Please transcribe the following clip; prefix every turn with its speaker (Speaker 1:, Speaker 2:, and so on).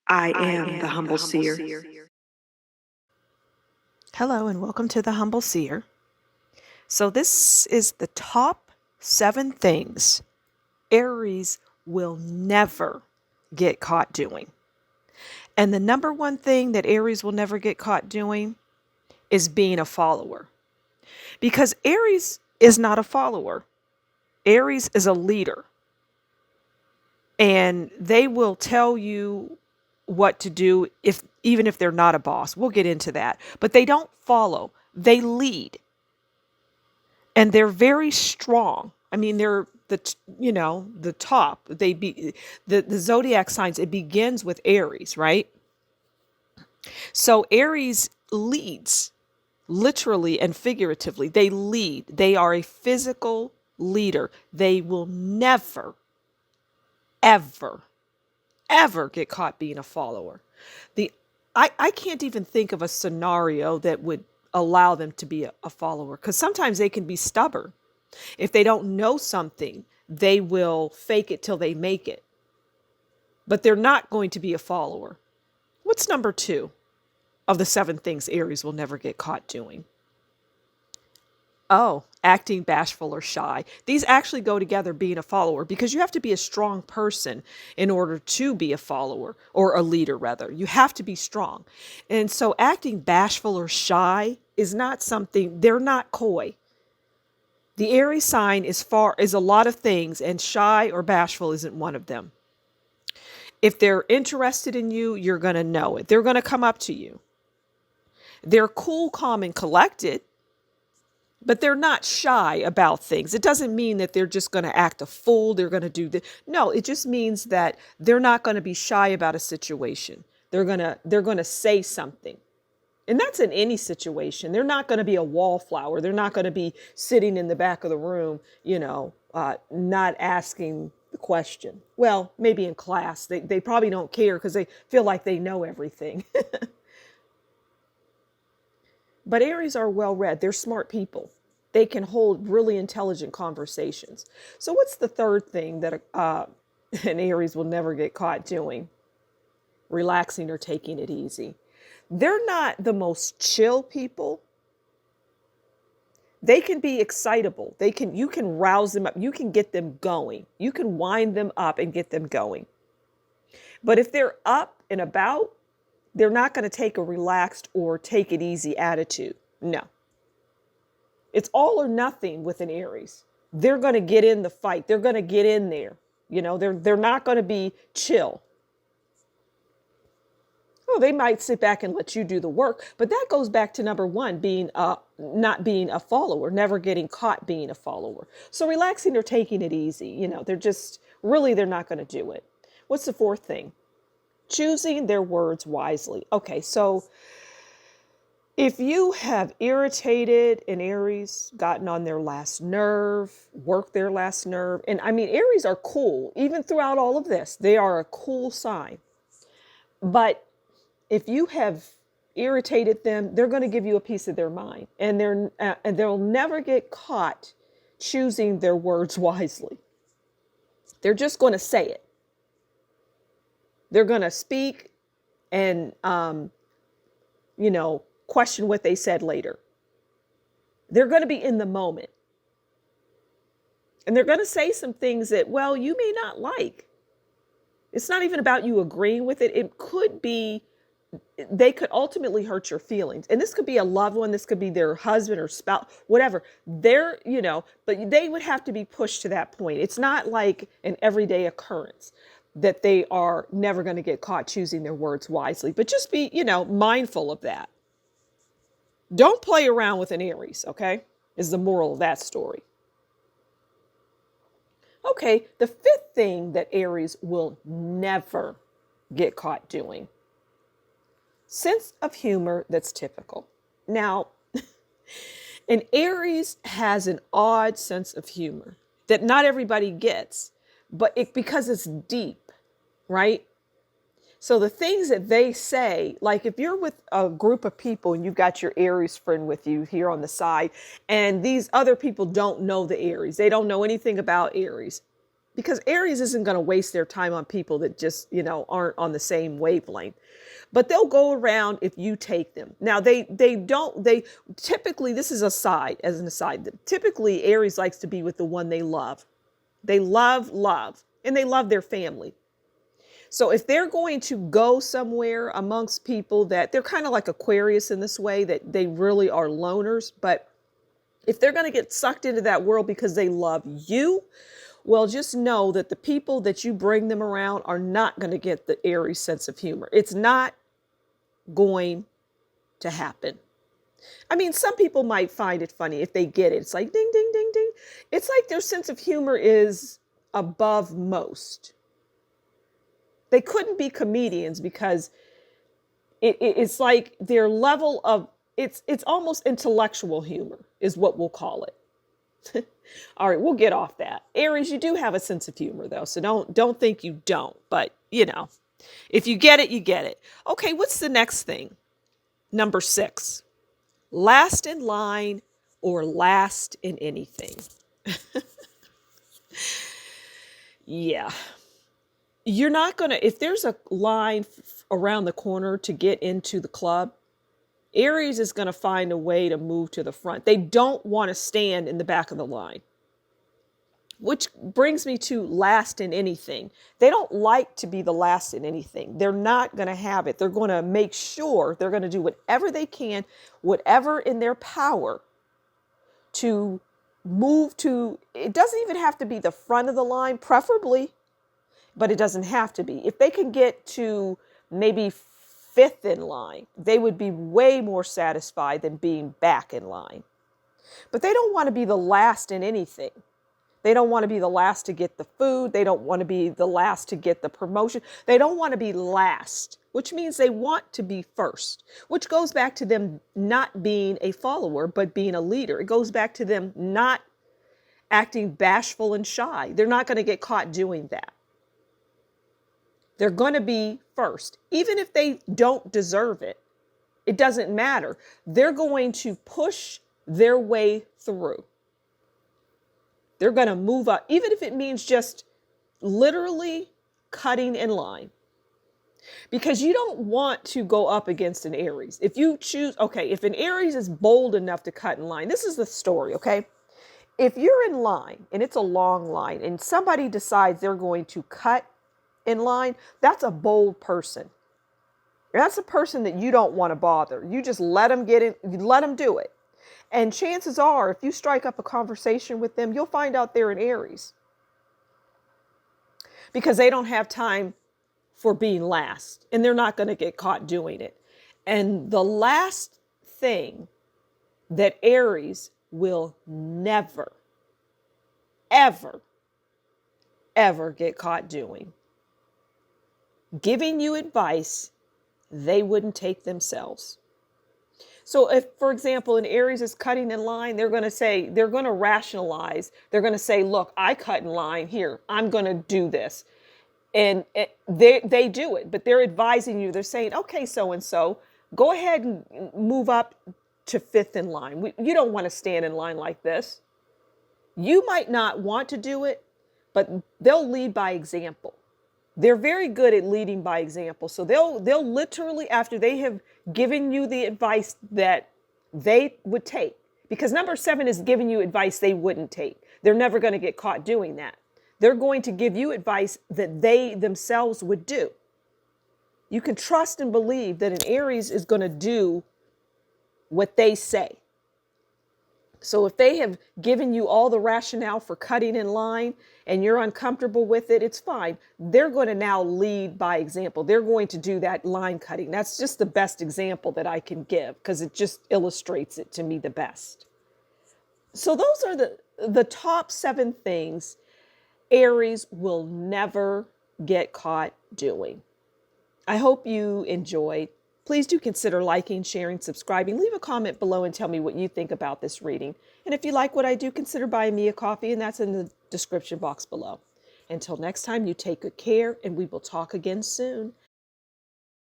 Speaker 1: I am the Humble Seer.
Speaker 2: Hello and welcome to the Humble Seer. So this is the top 7 things Aries will never get caught doing. And the number one thing that Aries will never get caught doing is being a follower. Because Aries is not a follower. Aries is a leader. And they will tell you what to do even if they're not a boss. We'll get into that. But they don't follow. They lead. And they're very strong. I mean, they're the top. The zodiac signs. It begins with Aries, right? So Aries leads, literally and figuratively. They lead. They are a physical leader. They will never, ever, ever get caught being a follower. I can't even think of a scenario that would allow them to be a follower, because sometimes they can be stubborn. If they don't know something, they will fake it till they make it. But they're not going to be a follower. What's number 2 of the 7 things Aries will never get caught doing? Oh, acting bashful or shy. These actually go together, being a follower, because you have to be a strong person in order to be a follower, or a leader rather. You have to be strong. And so acting bashful or shy is not something, they're not coy. The Aries sign is a lot of things, and shy or bashful isn't one of them. If they're interested in you, you're going to know it. They're going to come up to you. They're cool, calm, and collected, but they're not shy about things. It doesn't mean that they're just going to act a fool. They're going to do this. No, it just means that they're not going to be shy about a situation. They're going to say something. And that's in any situation. They're not going to be a wallflower. They're not going to be sitting in the back of the room, not asking the question. Well, maybe in class. They probably don't care because they feel like they know everything. But Aries are well read. They're smart people. They can hold really intelligent conversations. So what's the third thing that an Aries will never get caught doing? Relaxing or taking it easy. They're not the most chill people. They can be excitable. You can rouse them up. You can get them going. You can wind them up and get them going. But if they're up and about, they're not going to take a relaxed or take it easy attitude. No. It's all or nothing with an Aries. They're going to get in the fight. They're going to get in there. They're not going to be chill. Oh, they might sit back and let you do the work, but that goes back to number 1, being not being a follower, never getting caught being a follower. So relaxing or taking it easy, they're not going to do it. What's the 4th thing? Choosing their words wisely. Okay, so if you have irritated an Aries, gotten on their last nerve, worked their last nerve, and I mean, Aries are cool, even throughout all of this, they are a cool sign. But if you have irritated them, they're going to give you a piece of their mind, and they'll never get caught choosing their words wisely. They're just going to say it. They're going to speak and, question what they said later. They're going to be in the moment. And they're going to say some things that, well, you may not like. It's not even about you agreeing with it. It could be, they could ultimately hurt your feelings. And this could be a loved one. This could be their husband or spouse, whatever. But they would have to be pushed to that point. It's not like an everyday occurrence that they are never going to get caught choosing their words wisely. But just be, mindful of that. Don't play around with an Aries, okay? Is the moral of that story. Okay, the 5th thing that Aries will never get caught doing. Sense of humor that's typical. Now, an Aries has an odd sense of humor that not everybody gets, but because it's deep, right? So the things that they say, like if you're with a group of people and you've got your Aries friend with you here on the side, and these other people don't know the Aries, they don't know anything about Aries, because Aries isn't going to waste their time on people that just, aren't on the same wavelength. But they'll go around if you take them. Now they typically, this is as an aside, typically Aries likes to be with the one they love. They love, and they love their family. So if they're going to go somewhere amongst people that they're kind of like Aquarius in this way, that they really are loners, but if they're going to get sucked into that world because they love you, well, just know that the people that you bring them around are not going to get the Aries sense of humor. It's not going to happen. I mean, some people might find it funny if they get it. It's like ding, ding, ding, ding. It's like their sense of humor is above most. They couldn't be comedians because it's like their level of, it's almost intellectual humor is what we'll call it. All right, we'll get off that. Aries, you do have a sense of humor though, so don't think you don't, but if you get it, you get it. Okay, what's the next thing? Number 6, last in line or last in anything. Yeah. You're not going to, if there's a line around the corner to get into the club, Aries is going to find a way to move to the front. They don't want to stand in the back of the line, which brings me to last in anything. They don't like to be the last in anything. They're not going to have it. They're going to make sure they're going to do whatever they can, whatever in their power to move to, it doesn't even have to be the front of the line, preferably, but it doesn't have to be. If they can get to maybe 5th in line, they would be way more satisfied than being back in line. But they don't want to be the last in anything. They don't want to be the last to get the food. They don't want to be the last to get the promotion. They don't want to be last, which means they want to be first, which goes back to them not being a follower, but being a leader. It goes back to them not acting bashful and shy. They're not going to get caught doing that. They're going to be first, even if they don't deserve it. It doesn't matter. They're going to push their way through. They're going to move up, even if it means just literally cutting in line. Because you don't want to go up against an Aries. If you choose, okay, if an Aries is bold enough to cut in line, this is the story, okay? If you're in line and it's a long line and somebody decides they're going to cut in line, that's a bold person. That's a person that you don't want to bother. You just let them get in, you let them do it. And chances are, if you strike up a conversation with them, you'll find out they're an Aries. Because they don't have time for being last. And they're not going to get caught doing it. And the last thing that Aries will never, ever, ever get caught doing, giving you advice they wouldn't take themselves. So if, for example, an Aries is cutting in line, they're going to rationalize. They're going to say, look, I cut in line here. I'm going to do this. And they do it, but they're advising you. They're saying, okay, so-and-so, go ahead and move up to 5th in line. You don't want to stand in line like this. You might not want to do it, but they'll lead by example. They're very good at leading by example. So they'll literally, after they have given you the advice that they would take, because number 7 is giving you advice they wouldn't take. They're never going to get caught doing that. They're going to give you advice that they themselves would do. You can trust and believe that an Aries is going to do what they say. So if they have given you all the rationale for cutting in line and you're uncomfortable with it, it's fine. They're going to now lead by example. They're going to do that line cutting. That's just the best example that I can give because it just illustrates it to me the best. So those are the top 7 things Aries will never get caught doing. I hope you enjoyed. Please do consider liking, sharing, subscribing. Leave a comment below and tell me what you think about this reading. And if you like what I do, consider buying me a coffee, and that's in the description box below. Until next time, you take good care, and we will talk again soon.